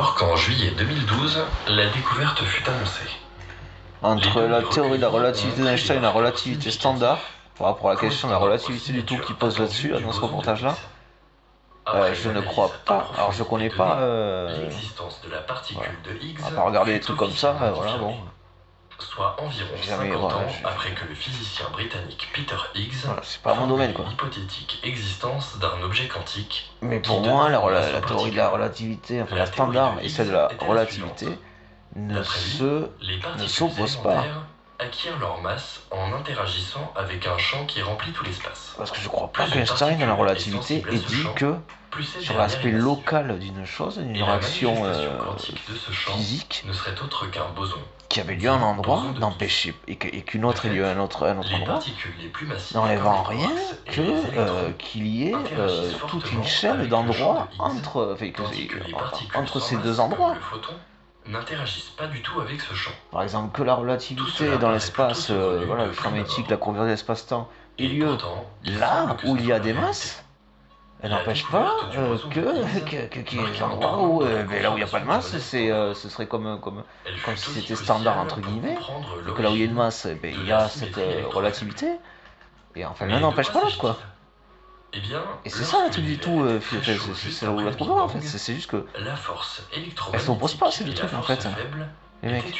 Alors qu'en juillet 2012, la découverte fut annoncée. Entre la théorie de la relativité d'Einstein et la relativité standard, par rapport à la question de la relativité du tout qui pose là-dessus, dans ce reportage-là, je ne crois pas. Alors je connais pas. L'existence de la particule de Higgs. On va pas regarder des trucs comme ça, voilà, bon. Soit environ 50 ans après que le physicien britannique Peter Higgs c'est pas mon domaine, quoi. L'hypothétique existence d'un objet quantique. Mais pour moi, la théorie de la relativité, enfin la standard et celle de la relativité ne s'opposent pas. Acquièrent leur masse en interagissant avec un champ qui remplit tout l'espace. Parce que je crois pas qu'Einstein dans la relativité ait dit que sur l'aspect local d'une chose, d'une réaction physique, ne serait autre qu'un boson qui avait lieu à un endroit, n'empêchait et qu'une autre ait lieu à un autre endroit, n'enlèvant rien qu'il y ait toute une chaîne d'endroits entre ces deux endroits. N'interagissent pas du tout avec ce champ. Par exemple, que la relativité dans l'espace, le champ magnétique, la courbure de l'espace-temps, ait lieu là où il y a des masses, elle n'empêche pas qu'il y ait des endroits où, là où il n'y a pas de masse, ce serait comme si c'était standard entre guillemets, et que là où il y a une masse, il y a cette relativité, et enfin l'un n'empêche pas l'autre, quoi. Et c'est ça le truc du tout, c'est là où la trouve en fait, c'est juste que elle s'oppose pas ces deux trucs en fait, les mecs.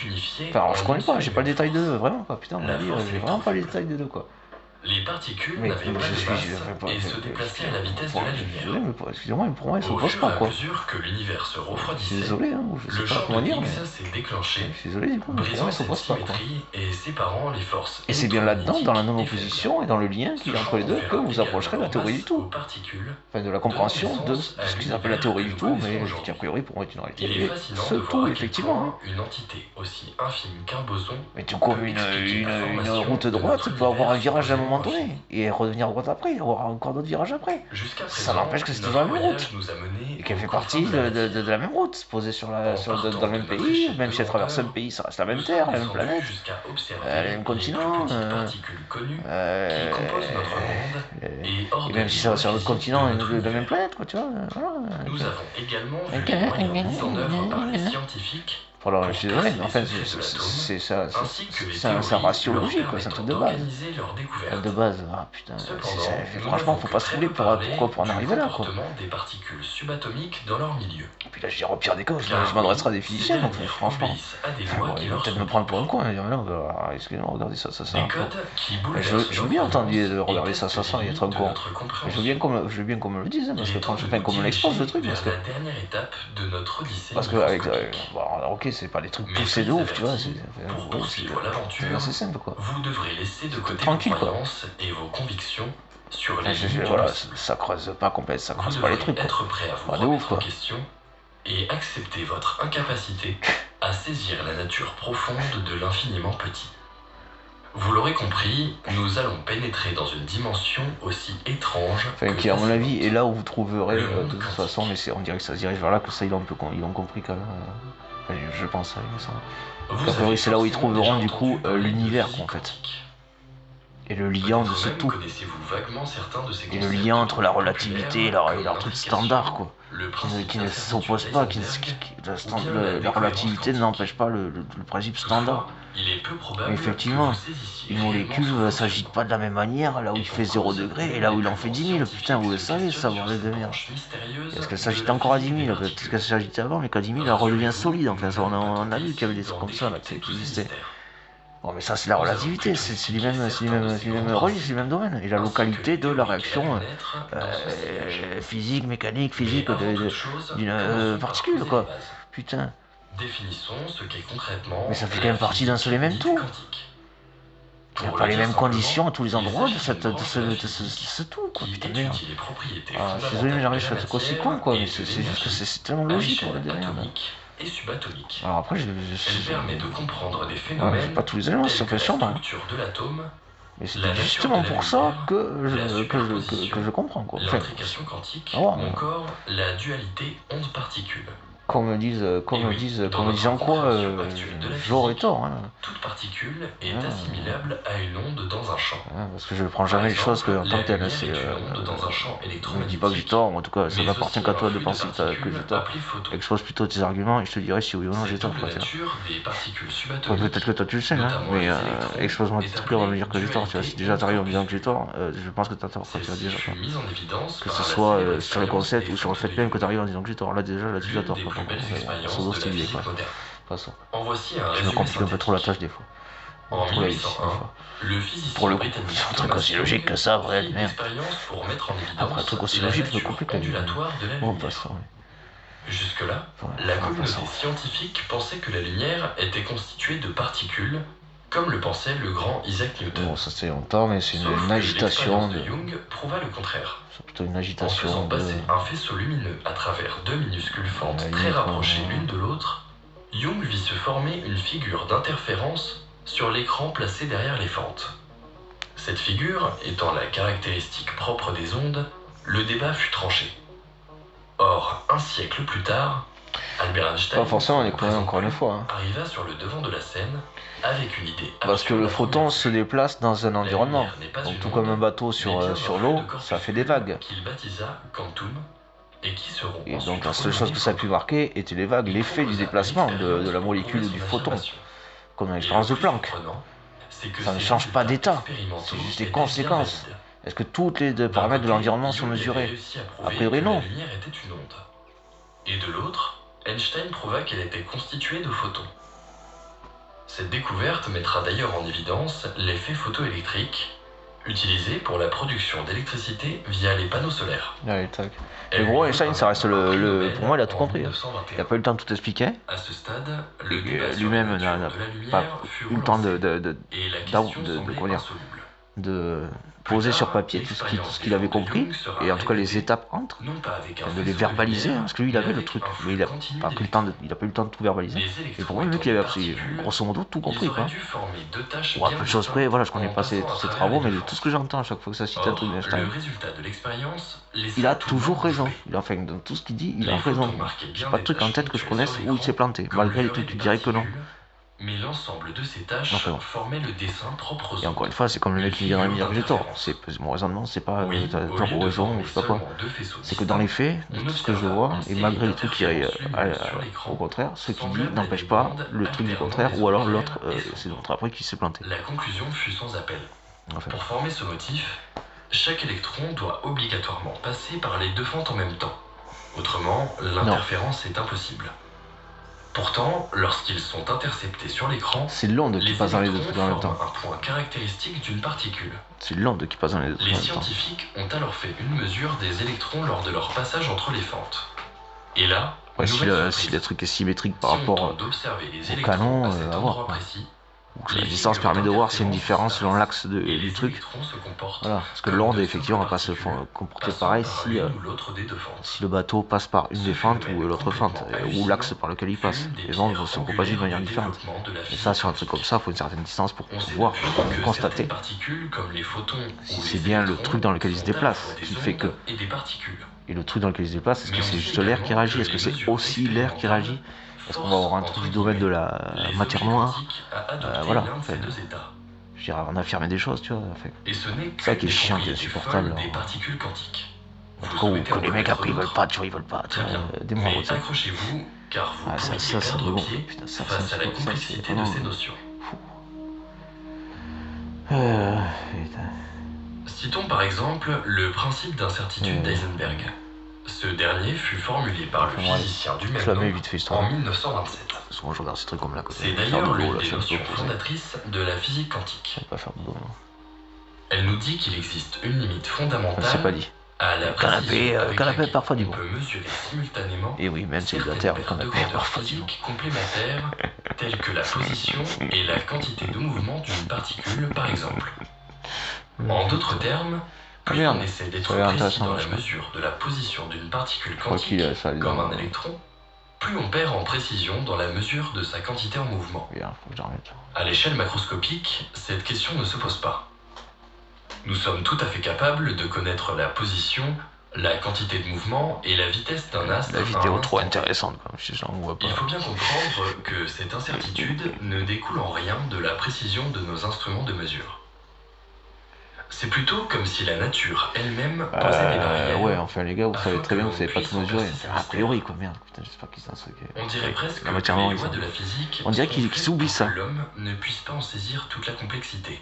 Enfin alors je connais pas, j'ai pas le détail de deux, vraiment quoi, putain, mon avis, j'ai vraiment pas le détail de deux quoi. Les particules n'avaient pas de masse et se déplaçaient à la vitesse de la lumière. Excusez-moi, mais pour moi, ils s'opposent pas, quoi. Au fur et à mesure que l'univers se refroidissait, je suis désolé, hein, je sais pas comment dire, mais... s'est déclenché, je suis désolé, du coup, mais pour moi, ils s'opposent pas, quoi. Et séparant les forces. Et c'est bien là-dedans, dans la non-opposition et dans le lien qu'il y a entre les deux, que vous approcherez de la théorie du tout. Enfin, de la compréhension de ce qu'ils appellent la théorie du tout, mais qui a priori pour moi est une réalité. Et ce tout, effectivement. Une entité aussi infime qu'un boson. Mais tout comme une route droite peut avoir un virage à un moment donné, et redevenir droite après, avoir encore d'autres virages après. Ça n'empêche que c'est toujours la même route. Et qu'elle fait partie de la même route, posée dans le même pays, même si elle traverse un pays, ça reste la même terre, la même planète, le même continent. Et même si ça va sur l'autre continent, la même planète, quoi, tu vois. Nous avons également vu les moyens mis en œuvre par les scientifiques. Alors, je suis désolé, mais en fait, c'est un ratio logique, quoi, c'est un truc de base. De base, ah putain, franchement, faut pas se fouler pour en arriver là, quoi. Des particules subatomiques dans leur milieu. Et puis là, je dirais au pire des cas, je m'adresserai à des physiciens, donc franchement, ils vont peut-être me prendre pour un con, et dire, non, excusez-moi, regardez ça. Je veux bien entendre regarder ça, et être un con. Je veux bien qu'on me le dise, parce que franchement, qu'on me l'expose le truc, parce que... La dernière étape de notre odyssée. Parce que, avec... ok, c'est pas des trucs poussés de ouf, tu vois, c'est assez simple, quoi. Vous devrez laisser de côté tranquille, quoi. Et vos convictions sur les voilà, ça creuse pas complètement, ça creuse pas les trucs, quoi. Être prêt à vous remettre en question et accepter votre incapacité à saisir la nature profonde de l'infiniment petit. Vous l'aurez compris, nous allons pénétrer dans une dimension aussi étrange. Enfin, qui à mon avis est là où vous trouverez de toute façon, mais on dirait que ça se dirige vers là, que ça ils l'ont compris quand même. Enfin, je pense, il me semble. C'est là où ils trouveront du coup l'univers, quoi, en fait. Et le lien de ce tout. Et le lien entre la relativité et leur truc standard, quoi. Qui ne s'oppose pas, la relativité n'empêche pas le principe standard. Mais effectivement, une molécule s'agite pas de la même manière là où il fait 0 degré et là où il en fait 10 000. Putain, vous le savez, ça, bordel de merde. Est-ce qu'elle s'agite encore à 10 000? Peut-être qu'elle s'agitait avant, mais qu'à 10 000, elle redevient solide. Enfin, on a vu qu'il y avait des trucs comme ça là, qui existaient. Bon, mais ça, c'est la relativité, c'est les mêmes registres, c'est les mêmes domaines. Et la localité de la réaction physique, mécanique, physique d'une particule, quoi. Putain. Définissons ce qu'est concrètement. Mais ça fait quand même partie d'un seul et même tout. Il n'y a pas les mêmes conditions à tous les endroits de ce tout, quoi. Putain, merde. Je suis désolé, mais j'arrive à être aussi con, quoi. Mais c'est juste que c'est tellement logique, quoi, derrière. Et subatomique. Alors après, Elle permet de comprendre des phénomènes. J'ai pas tous les éléments, ça fait sûrement. De l'atome. Mais c'est justement pour ça que je comprends, quoi. L'intrication quantique, ou encore la dualité onde-particule. qu'on me dise en quoi j'aurais tort. Hein. Toute particule est assimilable à une onde dans un champ. Parce que je ne prends jamais les choses en tant que telles. Je ne dis pas que j'ai tort, en tout cas, ça n'appartient qu'à toi de penser que j'ai tort. Expose plutôt tes arguments et je te dirai si oui ou non j'ai tort. Peut-être que toi tu le sais, hein, mais expose-moi tes trucs, on va me dire que j'ai tort. Tu vois, si déjà t'arrives en me disant que j'ai tort, je pense que t'as tort. Tu vois, déjà, que ce soit sur le concept ou sur le fait même que t'arrives en disant que j'ai tort. Là, déjà, tu as tort. C'est hostile, quoi. De toute façon. Je me complique un peu trop la tâche des fois. En 1801, le physicien britannique un truc aussi logique que ça, vrai, merde. Après, un truc aussi logique, je me complique la vie. Bon, jusque-là, la communauté scientifique pensait que la lumière était constituée de particules, comme le pensait le grand Isaac Newton. Bon, ça c'est longtemps, mais c'est une agitation de Young prouva le contraire. C'est plutôt une agitation. En faisant passer un faisceau lumineux à travers deux minuscules fentes très rapprochées l'une de l'autre, Young vit se former une figure d'interférence sur l'écran placé derrière les fentes. Cette figure étant la caractéristique propre des ondes, le débat fut tranché. Or, un siècle plus tard, Albert Einstein, pas forcément, on est encore une fois, arriva sur le devant de la scène avec une idée. Parce que le photon se déplace dans un environnement. Donc tout comme un bateau sur l'eau, ça fait des vagues. Qu'il baptisa Quantum et qui seront et donc la seule chose que ça a pu marquer était les vagues, l'effet du déplacement de la molécule ou du photon. Comme dans l'expérience de Planck. Ça ne change pas d'état, c'est juste des conséquences. Est-ce que tous les deux paramètres de l'environnement sont mesurés? A priori non. Et de l'autre, Einstein prouva qu'elle était constituée de photons. Cette découverte mettra d'ailleurs en évidence l'effet photoélectrique, utilisé pour la production d'électricité via les panneaux solaires. Allez, tac. Mais bon, Einstein, ça reste pour moi, il a tout compris. Il n'a pas eu le temps de tout expliquer. À ce stade, lui-même n'a pas eu le temps de poser sur papier tout ce qu'il avait compris, et en tout cas les étapes entre, de les verbaliser, parce que lui il avait le truc, mais il n'a pas eu le temps de tout verbaliser. Et pour moi, le mec il avait grosso modo tout compris, quoi. Bon, à peu de choses près, voilà, je connais pas tous ses travaux, mais tout ce que j'entends à chaque fois que ça cite un truc d'Einstein, il a toujours raison. Enfin, dans tout ce qu'il dit, il a raison. J'ai pas de truc en tête que je connaisse où il s'est planté, malgré les trucs qui diraient que non. Mais l'ensemble de ces tâches formait le dessin propre aux autres. Et encore une fois, c'est comme le mec qui viendrait me dire que j'ai tort. Mon raisonnement, c'est pas t'as tort ou raison ou je sais pas quoi. C'est que dans les faits, de tout ce que je vois, et malgré le truc qui est au contraire, ce qu'il dit n'empêche pas le truc du contraire, ou alors l'autre, c'est l'autre après qui s'est planté. La conclusion fut sans appel. Pour former ce motif, chaque électron doit obligatoirement passer par les deux fentes en même temps. Autrement, l'interférence est impossible. Pourtant, lorsqu'ils sont interceptés sur l'écran, c'est l'onde qui passe dans les deux trucs en même temps. Un point caractéristique d'une particule. C'est l'onde qui passe dans les deux trucs en même temps. Les scientifiques ont alors fait une mesure des électrons lors de leur passage entre les fentes. Et là, si le truc est symétrique par rapport au canon, à voir. La distance permet de voir s'il y a une différence selon l'axe du truc. Voilà, parce que l'onde effectivement va pas se comporter pareil si le bateau passe par une des fentes ou l'autre fente, ou l'axe par lequel il passe. Les ondes vont se propager de manière différente. Et ça, sur un truc comme ça, il faut une certaine distance pour pouvoir constater si c'est bien le truc dans lequel il se déplace qui fait que. Et le truc dans lequel il se déplace, est-ce que c'est juste l'air qui réagit? Est-ce que c'est aussi l'air qui réagit? Est-ce qu'on va avoir un truc du domaine de la matière noire? Voilà. Enfin, je dirais, on a affirmé des choses, tu vois. Enfin, c'est ça qui est chiant, qui est insupportable. Que les mecs après ils veulent pas, tu vois, ils veulent pas. Des mois de ça. Accrochez-vous, car vous ça me gonfle. Putain, ça, face à la complexité de ces notions. Citons par exemple le principe d'incertitude d'Heisenberg. Ce dernier fut formulé par le physicien du même nom en 1927. Souvent je regarde ces trucs comme là. C'est d'ailleurs l'une des notions fondatrices de la physique quantique. Elle nous dit qu'il existe une limite fondamentale à la précision canapé parfois du bon. On peut mesurer simultanément et oui, même célibataire, le canapé parfois du bon. Complémentaires telles que la position et la quantité de mouvement d'une particule par exemple. En d'autres termes, plus on essaie d'être précis dans la mesure de la position d'une particule quantique, comme un électron, plus on perd en précision dans la mesure de sa quantité en mouvement. À l'échelle macroscopique, cette question ne se pose pas. Nous sommes tout à fait capables de connaître la position La quantité de mouvement et la vitesse d'un astre. La vidéo trop intéressante, comme si j'en vois pas. Il faut bien comprendre que cette incertitude ne découle en rien de la précision de nos instruments de mesure. C'est plutôt comme si la nature elle-même posait des barrières. Ouais, enfin les gars, vous savez très bien que vous savez pas tout mesurer. A priori quoi, merde. Putain, j'espère qu'ils s'en truc. On dirait presque la que matière les lois de la physique. On dirait qu'ils s'oublient ça. Que l'homme ne puisse pas en saisir toute la complexité.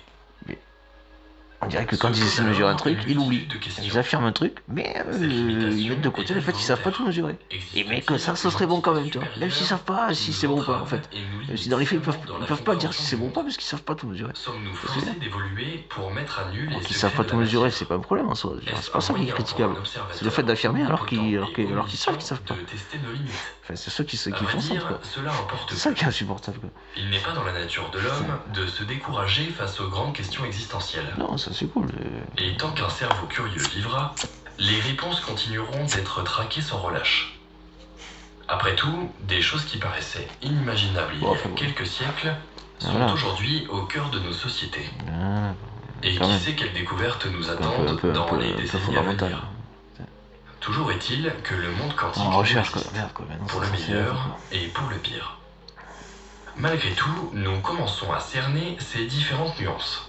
On dirait que quand ils essaient de mesurer un truc, ils oublient. Ils affirment un truc, mais ils mettent de côté le fait qu'ils savent pas tout mesurer. Et mais que ça, ce serait bon quand même, tu vois. Même s'ils savent pas si c'est bon ou pas, en fait. Même si dans les faits, ils peuvent pas dire si c'est bon ou pas, parce qu'ils savent pas tout mesurer. Sommes-nous forcés d'évoluer pour mettre à nul les qu'ils savent pas tout mesurer, c'est pas un problème en soi. C'est pas ça qui est critiquable. C'est le fait d'affirmer alors qu'ils savent qu'ils savent pas. Enfin, c'est ceux qui font ça, quoi. C'est ça qui est insupportable, quoi. Il n'est pas dans la nature de l'homme de se décourager face aux grandes questions existentielles. Non, ça c'est cool. Et tant qu'un cerveau curieux vivra, les réponses continueront d'être traquées sans relâche. Après tout, des choses qui paraissaient inimaginables il y a quelques siècles sont aujourd'hui au cœur de nos sociétés. Et qui sait quelles découvertes nous attendent dans les décennies à venir. Toujours est-il que le monde quantique existe, pour le meilleur et pour le pire. Malgré tout, nous commençons à cerner ces différentes nuances.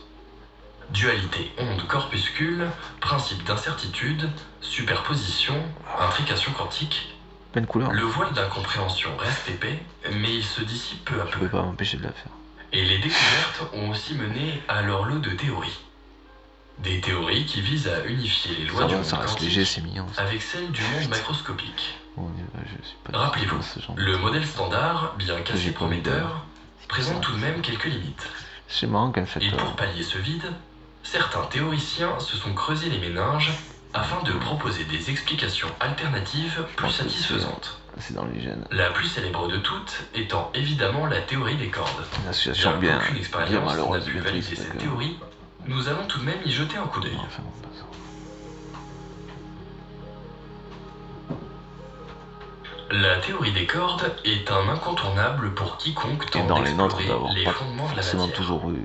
Dualité onde-corpuscule, principe d'incertitude, superposition, intrication quantique. Le voile d'incompréhension reste épais, mais il se dissipe peu à peu. Je peux pas m'empêcher de la faire. Et les découvertes ont aussi mené à leur lot de théories. Des théories qui visent à unifier les lois du monde quantique avec celles du monde macroscopique. Rappelez-vous, le modèle standard, bien qu'assez prometteur, présente tout de même quelques limites. C'est marrant qu'en fait. Et pour pallier ce vide, certains théoriciens se sont creusés les méninges afin de proposer des explications alternatives plus satisfaisantes. C'est dans les gènes. La plus célèbre de toutes étant évidemment la théorie des cordes. Une association bien malheureuse n'a pu valider cette théorie. Nous allons tout de même y jeter un coup d'œil. La théorie des cordes est un incontournable pour quiconque tente d'explorer les fondements de la matière. Toujours eu,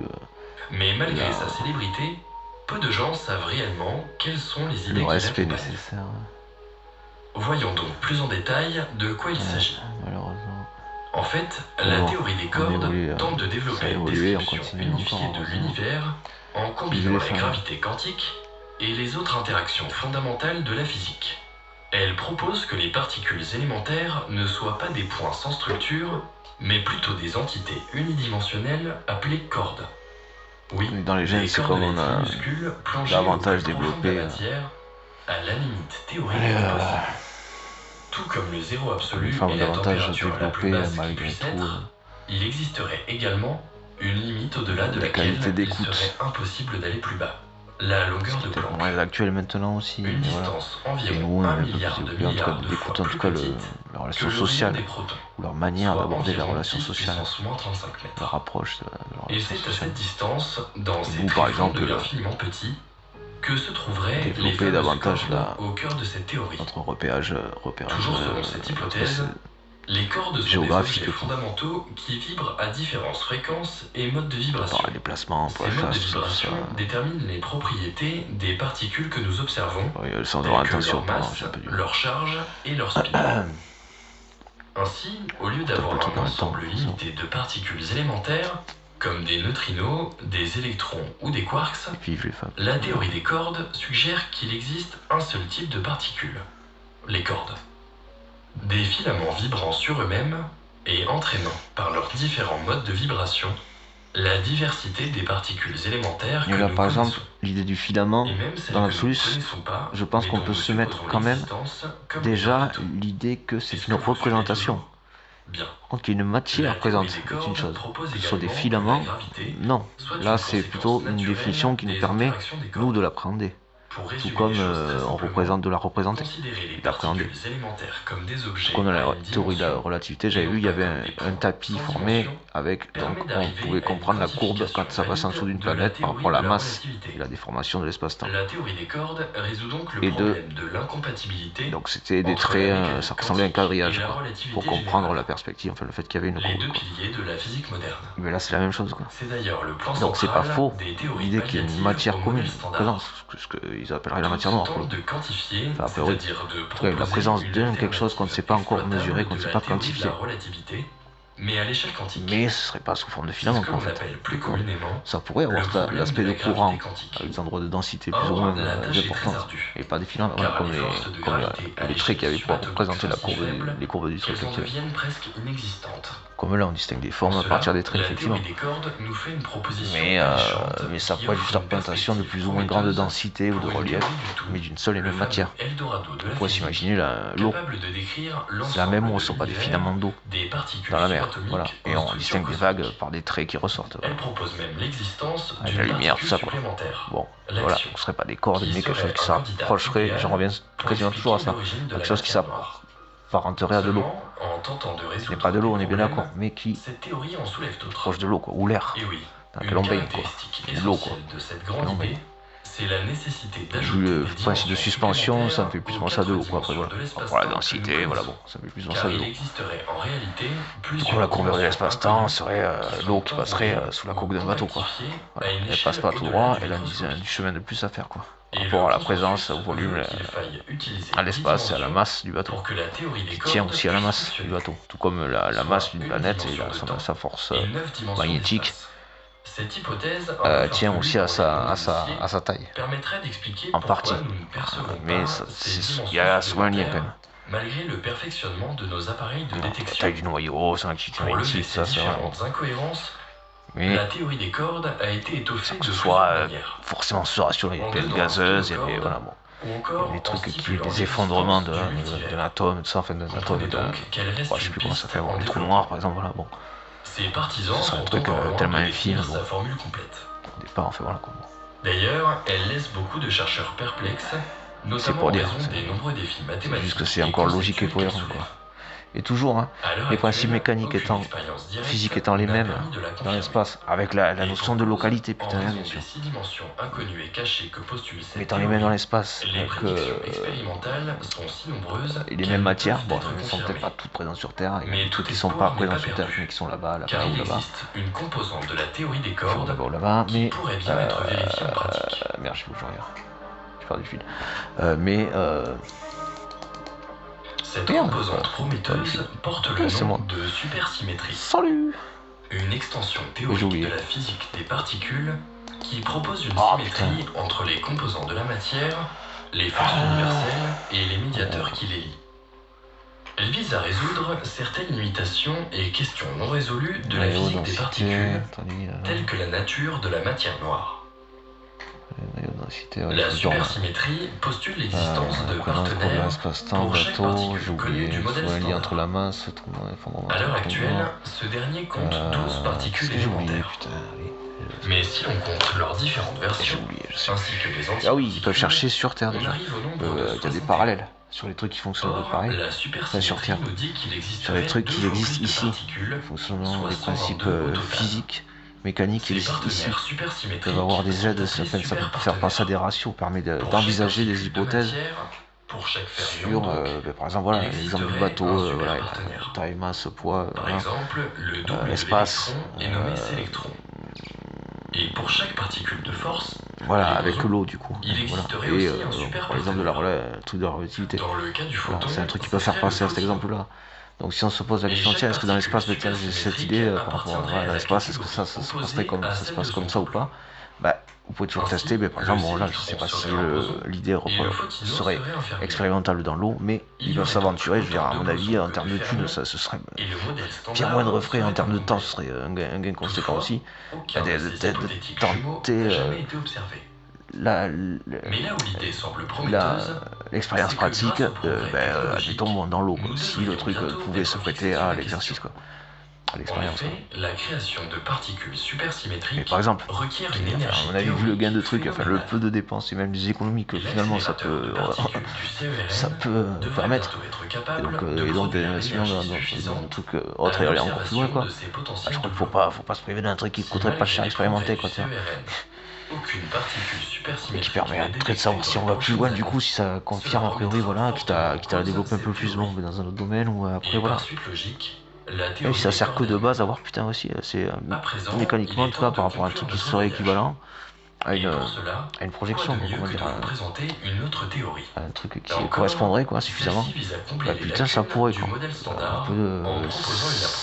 mais malgré sa célébrité, peu de gens savent réellement quelles sont les idées qui l'accompagnent. Voyons donc plus en détail de quoi il s'agit. En fait, la théorie des cordes tente de développer une description unifiée de l'univers en combinant la gravité quantique et les autres interactions fondamentales de la physique. Elle propose que les particules élémentaires ne soient pas des points sans structure, mais plutôt des entités unidimensionnelles appelées cordes. Oui, dans les gènes, c'est comme on a davantage développé à la limite théorique possible. Tout comme le zéro absolu et la température la plus basse qui puisse être, il existerait également une limite au-delà de laquelle il serait impossible d'aller plus bas. La longueur de Planck. L'actuelle maintenant aussi. Une distance environ 1 milliard de milliards de fois plus petite la relation sociale, ou leur manière d'aborder la relation sociale, -35 leur approche de la et relation c'est à sociale. cette distance, dans ces par exemple, de l'infiniment petit, que se trouveraient les développer davantage au cœur de cette théorie. Notre repérage Toujours selon cette hypothèse, les cordes sont des objets fondamentaux qui vibrent à différentes fréquences et modes de vibration. Par les déplacements, Ces modes de vibration déterminent les propriétés des particules que nous observons, sans telles avoir que attention, leur masse, leur charge et leur spin. Ainsi, au lieu d'avoir un ensemble limité de particules élémentaires, comme des neutrinos, des électrons ou des quarks, la théorie des cordes suggère qu'il existe un seul type de particules, les cordes. Des filaments vibrant sur eux-mêmes et entraînant par leurs différents modes de vibration la diversité des particules élémentaires que nous par exemple, connaissons. l'idée du filament, dans l'absolu, je pense qu'on peut se mettre quand même déjà l'idée que c'est une représentation. Par contre, qu'il y ait une matière présente, c'est une chose. Que ce soit des filaments, non. Là, c'est plutôt une définition qui nous permet, nous, de l'appréhender. Tout comme on représente de la représenter, d'appréhender. Comme dans la théorie de la relativité, j'avais vu, il y avait un tapis formé avec, donc on pouvait comprendre la courbe quand ça passe en dessous d'une planète par rapport à la masse et la déformation de l'espace-temps. La théorie des cordes résout donc le problème de l'incompatibilité. Donc c'était des traits, ça ressemblait à un quadrillage, pour comprendre la perspective, enfin le fait qu'il y avait une courbe. Les deux piliers de la physique moderne. Mais là c'est la même chose, quoi. C'est d'ailleurs le plan donc c'est pas faux, des théories l'idée qu'il y ait une matière commune présente, parce qu'il ils appelleraient la matière noire. De quantifier, enfin, a priori, la présence d'un quelque chose qu'on ne sait pas encore mesurer, qu'on ne sait pas quantifier. Mais à l'échelle quantique. Mais ce serait pas sous forme de filament, en fait. Plus communément, ça pourrait avoir l'aspect de courant, avec des endroits de densité plus ou moins importants, et pas des filaments, comme les traits qu'il y avait pour représenter les courbes du trait. Comme là, on distingue des formes à partir des traits, effectivement. Mais ça pourrait être juste la représentation de plus ou moins grande densité ou de relief, mais d'une seule et même matière. On pourrait s'imaginer l'eau. C'est la même eau, ce ne sont pas des filaments d'eau dans la mer. Voilà. Et on distingue des vagues par des traits qui ressortent. Elle propose même l'existence avec la lumière, tout ça, quoi. Bon, voilà, ce ne serait pas des cordes, mais quelque chose qui s'approcherait, j'en reviens quasiment toujours à ça, quelque chose qui s'apparenterait à de l'eau. Ce n'est pas de l'eau, on est bien d'accord, mais qui proche de l'eau, quoi, ou l'air, dans lequel on baigne, quoi, ou l'eau, quoi, c'est la nécessité d'ajouter le principe de suspension, ça me fait plus penser à de l'eau, quoi. Après, voilà. Pour la densité, voilà, bon, ça me fait plus penser à de l'eau. Du coup, la courbure de l'espace-temps serait l'eau qui passerait sous la coque d'un bateau, quoi. Voilà. Elle passe pas tout droit, elle a du chemin de plus à faire, quoi. Par rapport à la présence, au volume, à l'espace et à la masse du bateau, qui tient aussi à la masse du bateau, tout comme la masse d'une planète et sa force magnétique. Cette hypothèse tient aussi à sa taille, en partie, mais il y a souvent un lien quand même. Malgré le perfectionnement de nos appareils de détection, la taille du noyau, son activité magnétique, ça c'est vraiment... incohérences, mais la théorie des cordes a été étoffée que ce soit forcément se rassurer, il y a des gazeuses, il y avait voilà, bon, des trucs des effondrements de l'atome, tout ça, enfin d'un atome, je sais plus comment ça fait, bon, des trous noirs par exemple, voilà, bon. Ces partisans c'est un truc tellement infime, bon. Sa formule complète. Au départ, enfin voilà quoi. D'ailleurs, elle laisse beaucoup de chercheurs perplexes, notamment en raison des nombreux défis mathématiques. C'est juste que c'est encore logique et cohérent, quoi. Et toujours, hein, les principes mécaniques physiques étant les mêmes dans l'espace, avec la notion de localité, putain, bien sûr. Mais étant les mêmes dans l'espace, et les mêmes matières, bon, elles ne sont peut-être pas toutes présentes sur Terre, il y a des trucs qui ne sont pas présents sur Terre, mais qui sont là-bas, là-bas ou là-bas. Une composante de la théorie des cordes là-bas ou là-bas, mais... Merde, je bouge rien. Je perds du fil. Cette composante prometteuse porte le nom de supersymétrie. Salut! Une extension théorique de la physique des particules qui propose une symétrie entre les composants de la matière, les forces universelles et les médiateurs qui les lient. Elle vise à résoudre certaines limitations et questions non résolues de la physique des particules, telles que la nature de la matière noire. La supersymétrie postule l'existence de partenaires pour chaque particule connue du modèle standard. À l'heure actuelle, ce dernier compte 12 particules élémentaires. Mais si l'on compte leurs différentes versions, ainsi que les entités... Ah oui, ils peuvent chercher sur Terre déjà. Il y a des parallèles sur les trucs qui fonctionnent pareil. Sur Terre. Sur les trucs qui existent ici, fonctionnant des principes physiques, mécaniques qui existent ici. Ils peuvent avoir des aides, ça peut faire passer à des ratios, permet d'envisager des hypothèses sur, par exemple, voilà, l'exemple du bateau, voilà, taille, masse, poids, l'espace, et pour chaque particule de force, voilà, avec l'eau du coup. Voilà. Et par exemple le truc de la relativité. Voilà, c'est un truc qui peut faire passer à cet exemple-là. Donc si on se pose la question, tiens, est-ce que dans l'espace, j'ai cette idée par rapport à l'espace, est-ce que ça se passe comme ça ou pas? Bah, vous pouvez toujours tester, mais par exemple, bon là, je sais pas si l'idée serait expérimentale dans l'eau, mais ils peuvent s'aventurer, je veux dire, à mon avis, en termes de thunes, ce serait bien moindre frais, en termes de temps, ce serait un gain conséquent aussi, de tenter l'expérience pratique, admettons dans l'eau, si le truc pouvait se prêter à l'exercice, quoi. À l'expérience. La création de particules supersymétriques par exemple, requiert on a vu le gain de trucs, enfin le peu de dépenses et même des économies que finalement ça peut permettre. Et donc des investissements dans un truc autre et aller encore plus loin, quoi. Je crois qu'il faut pas se priver d'un truc qui coûterait pas cher à expérimenter, quoi, tiens. Et qui permet de savoir si on va plus loin, du coup, si ça confirme a priori, voilà, quitte à la développer un peu plus long, mais dans un autre domaine, ou après, voilà. Et si ça sert que de base à voir, putain, aussi, c'est mécaniquement, en tout cas, par rapport à un truc qui serait équivalent, à une projection, comment dire, un truc qui correspondrait quoi suffisamment, bah putain ça pourrait quoi. On peut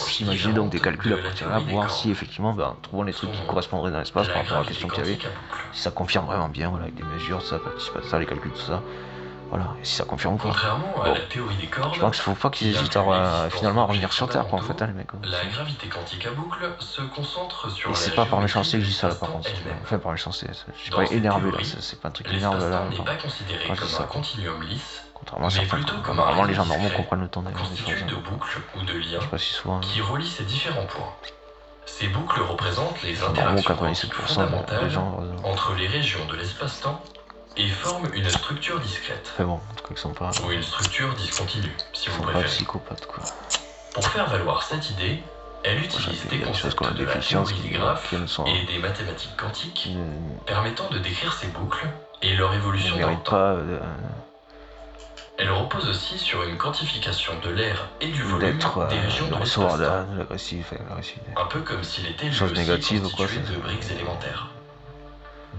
s'imaginer donc des calculs à partir de là, voir si effectivement en trouvant les trucs qui correspondraient dans l'espace par rapport à la question qu'il y avait, si ça confirme vraiment bien, voilà, avec des mesures, ça participe à ça, les calculs, tout ça. Voilà, et si ça confirme quoi. Contrairement à la théorie des cordes, je pense qu'il faut pas qu'ils hésitent à finalement à revenir sur Terre quoi en fait, hein, les mecs. La gravité quantique à boucle se concentre sur et c'est pas par méchanceté que je dis ça là par contre. Enfin par méchanceté, je suis pas énervé là, c'est pas un truc qui m'énerve là. N'est pas considéré comme un continuum lisse, contrairement à certains. Normalement les gens normaux comprennent le temps des choses. De boucles ou de liens si souvent, qui relient ces différents points. Ces boucles représentent les interactions 97% fondamentales des gens, entre les régions de l'espace-temps et forment une structure discrète. Enfin bon, en tout cas, ils sont pas. Ou une structure discontinue, si vous préférez. Pas psychopathes, quoi. Pour faire valoir cette idée, elle utilise des concepts de la théorie des graphes et des mathématiques quantiques permettant de décrire ces boucles et leur évolution dans le temps. Elle repose aussi sur une quantification de l'air et du volume des régions de l'espace-temps. Un peu comme s'il était lui aussi constitué de briques élémentaires.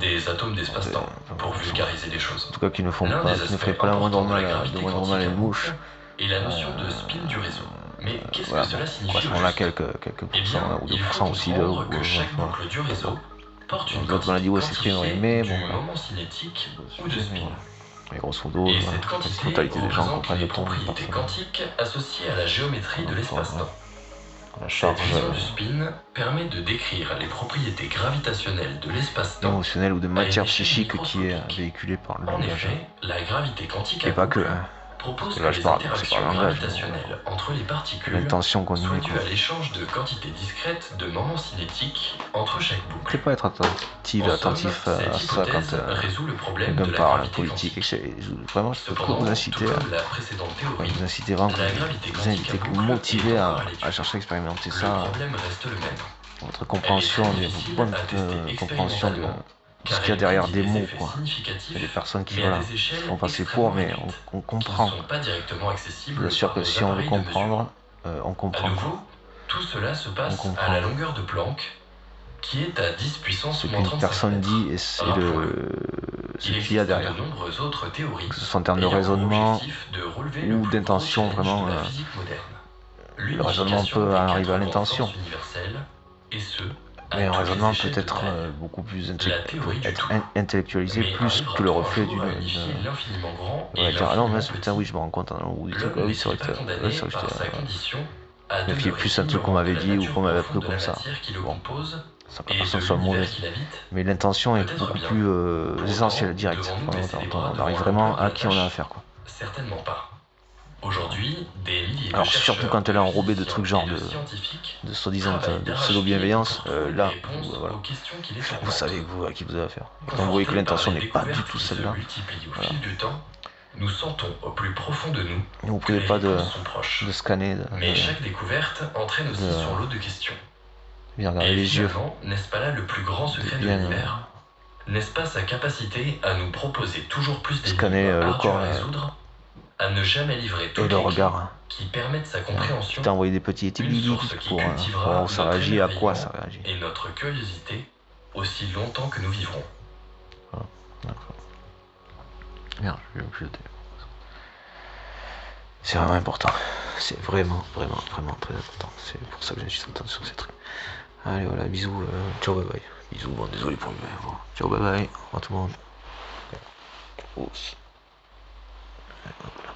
Des atomes d'espace-temps, pour vulgariser les choses. En tout cas, qui ne feraient pas la moindre mal à une mouche. Et la notion de spin du réseau. Mais qu'est-ce que cela signifie? On a quelques pourcents ou 2% aussi de que chaque boucle du réseau porte une d'autres maladies où s'exprimerait, mais bon. Moment cinétique ou de spin. Mais grosso modo, la totalité des gens comprennent le temps. Propriétés quantiques associées à la géométrie de l'espace-temps. La charge du spin permet de décrire les propriétés gravitationnelles de l'espace-temps émotionnel ou de matière psychique qui est véhiculée par le langage. La gravité quantique et pas que. Propose là, je parle, c'est pas le langage. Entre les particules l'intention qu'on y met. À l'échange de quantités discrètes de moments cinétiques entre chaque boucle. Tu peux pas être attentif à ça quand quelqu'un parle politique. Vraiment, je peux que vous inciter vous motiver à chercher à expérimenter ça. Votre compréhension, bonne compréhension de ce qu'il y a derrière des mots, quoi. Il y a des personnes qui font passer pour, mais on comprend. Bien sûr que si on veut comprendre, on comprend. Tout cela se passe à la longueur de Planck, qui est à 10 puissance moins 35. Ce qu'une personne dit et c'est ce qu'il y a derrière. Que ce soit en termes de raisonnement ou d'intention, vraiment. Le raisonnement peut arriver à l'intention. Mais un raisonnement peut être beaucoup plus intellectualisé, plus que le reflet d'une. On va dire, ah non, mais putain, oui, je me rends compte, ou des trucs, oui, c'est vrai que j'étais. Plus un truc qu'on m'avait dit ou qu'on m'avait appris comme ça. Bon, ça peut pas que ce soit mauvais. Mais l'intention est beaucoup plus essentielle, directe. On arrive vraiment à qui on a affaire, quoi. Certainement pas. Aujourd'hui, des milliers alors surtout quand elle est enrobée de trucs genre de soi-disant de pseudo-bienveillance, là, voilà. Vous savez à qui vous avez affaire. Et quand vous voyez que l'intention n'est pas du tout celle-là, voilà. Nous sentons au plus profond de nous. Vous ne pouvez pas de scanner. Mais chaque découverte entraîne aussi son lot de questions. Bien regarder les yeux. N'est-ce pas là le plus grand secret de l'univers? N'est-ce pas sa capacité à nous proposer toujours plus d'énigmes le corps à résoudre? À ne jamais livrer tout le regard qui permettent sa compréhension. Tu t'as envoyé des petits étiquettes pour voir où ça réagit, à quoi ça réagit. Et notre curiosité aussi longtemps que nous vivrons. Voilà, d'accord. Merde, je vais me jeter. C'est vraiment important. C'est vraiment très important. C'est pour ça que j'insiste autant sur ces trucs. Allez, voilà, bisous. Ciao, bye bye. Bisous, bon, désolé pour le mail. Ciao, bye bye. Au revoir tout le monde. Oups. Hop là.